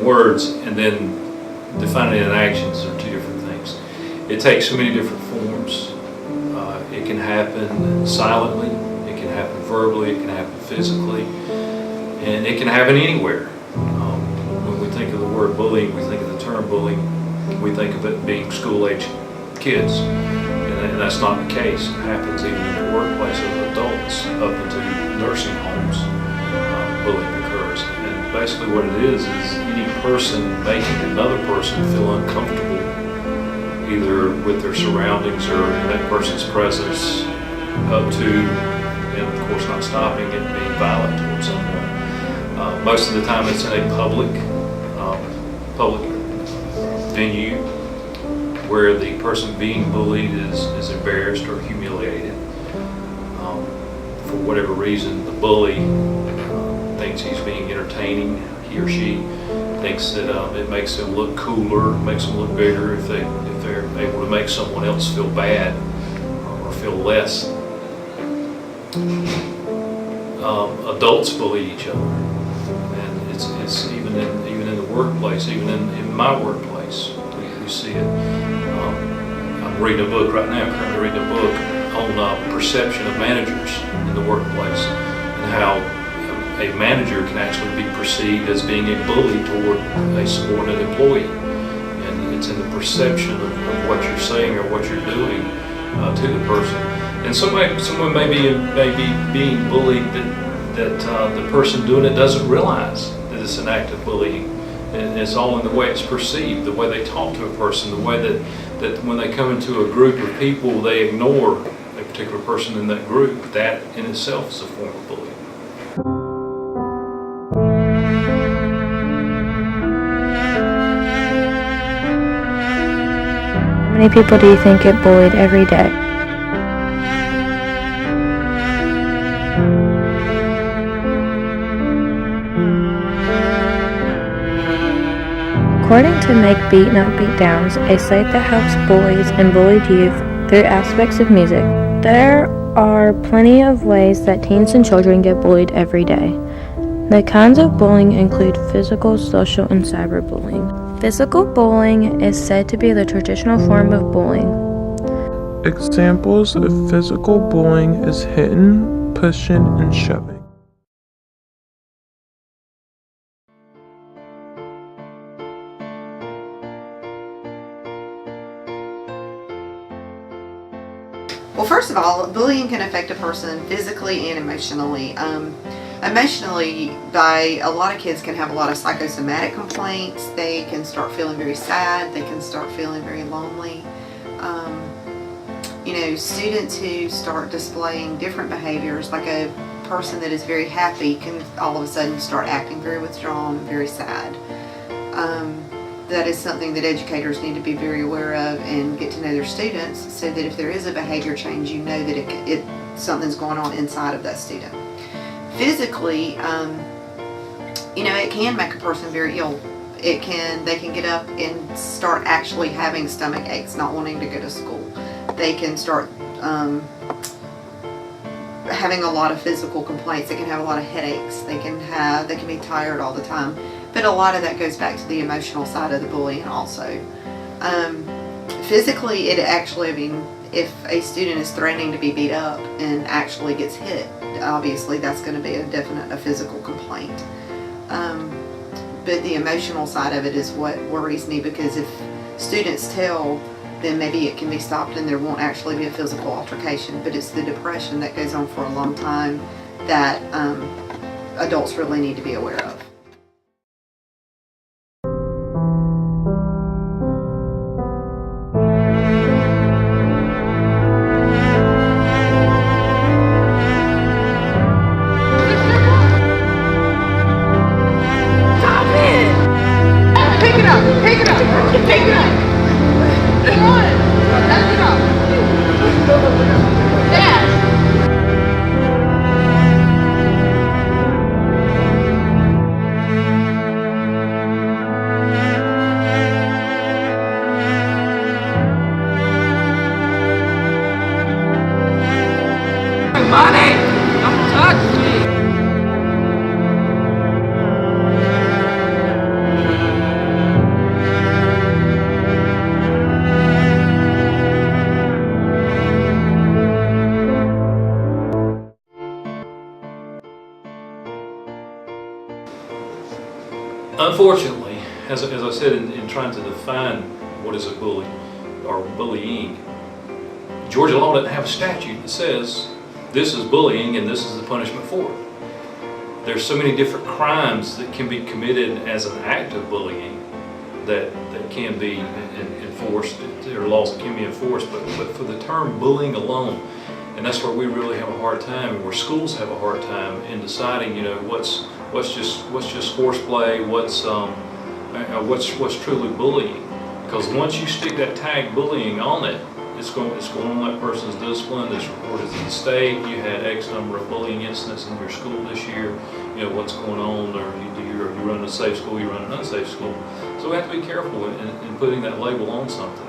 words and then defining it in actions are two different things. It takes so many different forms. It can happen silently, it can happen verbally, it can happen physically, and it can happen anywhere. When we think of the word bullying, we think of the term bullying, we think of it being school-age kids, and that's not the case. It happens even in the workplace of adults up into nursing homes. Bullying occurs, and basically what it is any person making another person feel uncomfortable either with their surroundings or in that person's presence, up to, and of course not stopping it being violent towards someone. Most of the time it's in a public venue where the person being bullied is embarrassed or humiliated. For whatever reason, the bully thinks he's being entertaining, he or she thinks that it makes them look cooler, makes them look bigger if they're able to make someone else feel bad or feel less. Adults bully each other, and it's even in the workplace, even in my workplace, we see it. I'm reading a book right now, currently reading a book on perception of managers in the workplace and how a manager can actually be perceived as being a bully toward a subordinate employee. And it's in the perception of what you're saying or what you're doing to the person. And someone may be being bullied that the person doing it doesn't realize that it's an act of bullying. And it's all in the way it's perceived, the way they talk to a person, the way that when they come into a group of people, they ignore a particular person in that group. That in itself is a form of bullying. How many people do you think get bullied every day? According to Make Beat Not Beat Downs, a site that helps bullies and bullied youth through aspects of music, there are plenty of ways that teens and children get bullied every day. The kinds of bullying include physical, social, and cyberbullying. Physical bullying is said to be the traditional form of bullying. Examples of physical bullying is hitting, pushing, and shoving. Well, first of all, bullying can affect a person physically and emotionally. Emotionally, a lot of kids can have a lot of psychosomatic complaints. They can start feeling very sad. They can start feeling very lonely. Students who start displaying different behaviors, like a person that is very happy can all of a sudden start acting very withdrawn, very sad. That is something that educators need to be very aware of and get to know their students, so that if there is a behavior change, you know that something's going on inside of that student. Physically, it can make a person very ill. They can get up and start actually having stomach aches, not wanting to go to school. They can start having a lot of physical complaints. They can have a lot of headaches. They can be tired all the time. But a lot of that goes back to the emotional side of the bullying also. Physically, if a student is threatening to be beat up and actually gets hit, obviously that's going to be a physical complaint. But the emotional side of it is what worries me, because if students tell, then maybe it can be stopped and there won't actually be a physical altercation. But it's the depression that goes on for a long time that adults really need to be aware of. Unfortunately, as I said in trying to define what is a bully or bullying, Georgia law doesn't have a statute that says this is bullying and this is the punishment for it. There's so many different crimes that can be committed as an act of bullying that can be enforced, or laws that can be enforced, but for the term bullying alone, and that's where we really have a hard time, and where schools have a hard time in deciding, what's just horseplay, what's truly bullying. Because once you stick that tag bullying on it, it's going on that person's discipline. It's reported to the state. You had X number of bullying incidents in your school this year. What's going on, or you run a safe school, you run an unsafe school. So we have to be careful in putting that label on something.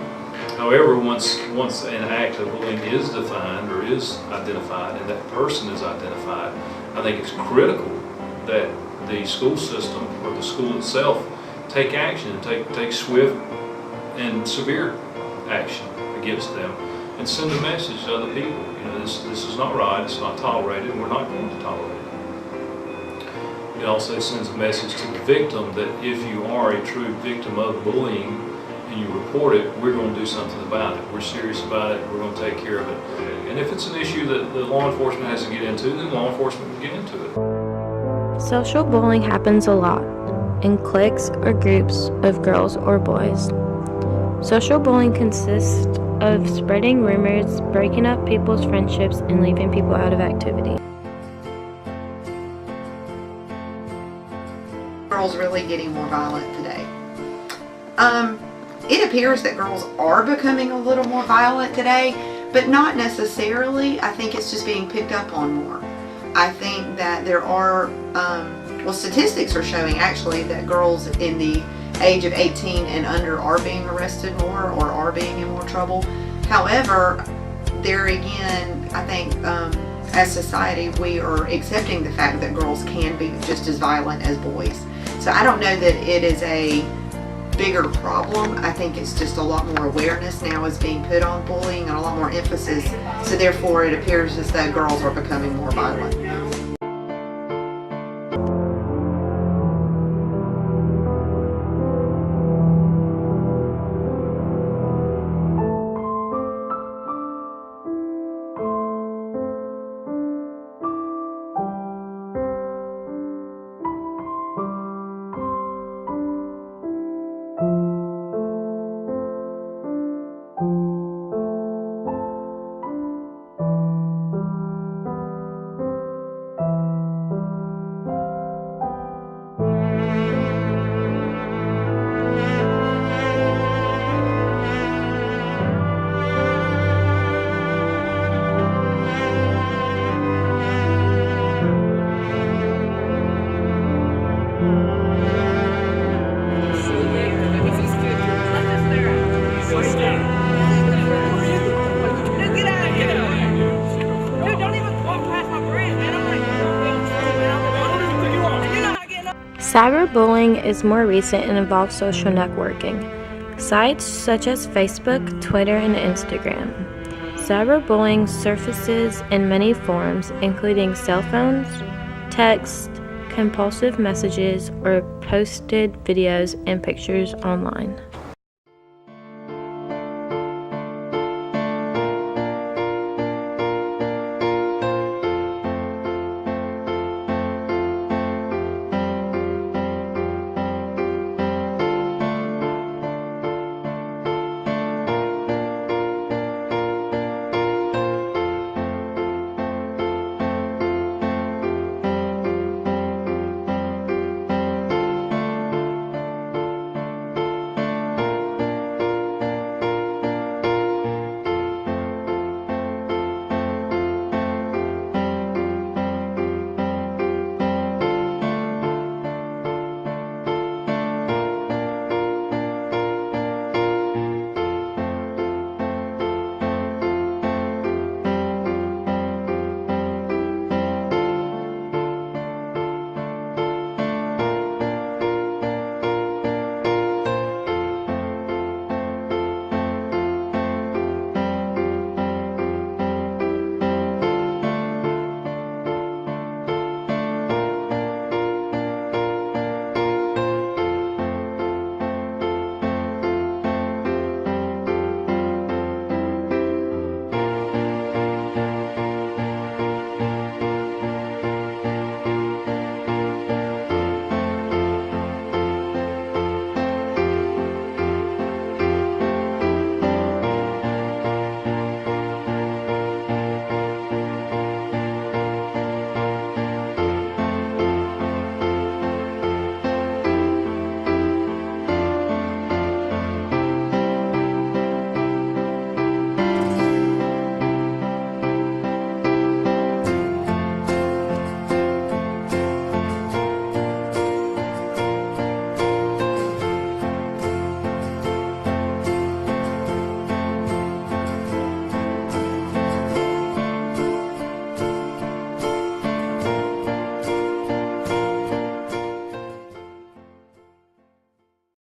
However, once an act of bullying is defined or is identified, and that person is identified, I think it's critical that the school system or the school itself take action and take swift and severe action against them, and send a message to other people. This is not right, it's not tolerated, and we're not going to tolerate it. It also sends a message to the victim that if you are a true victim of bullying and you report it, we're going to do something about it. We're serious about it, we're going to take care of it. And if it's an issue that the law enforcement has to get into, then law enforcement will get into it. Social bullying happens a lot in cliques or groups of girls or boys. Social bullying consists of spreading rumors, breaking up people's friendships, and leaving people out of activity. Girls really getting more violent today. It appears that girls are becoming a little more violent today, but not necessarily. I think it's just being picked up on more. I think that there are, statistics are showing actually that girls in the age of 18 and under are being arrested more or are being in more trouble. However, there again, I think as society we are accepting the fact that girls can be just as violent as boys. So I don't know that it is a bigger problem. I think it's just a lot more awareness now is being put on bullying and a lot more emphasis. So therefore it appears as though girls are becoming more violent. Cyberbullying is more recent and involves social networking, sites such as Facebook, Twitter, and Instagram. Cyberbullying surfaces in many forms, including cell phones, text, compulsive messages, or posted videos and pictures online.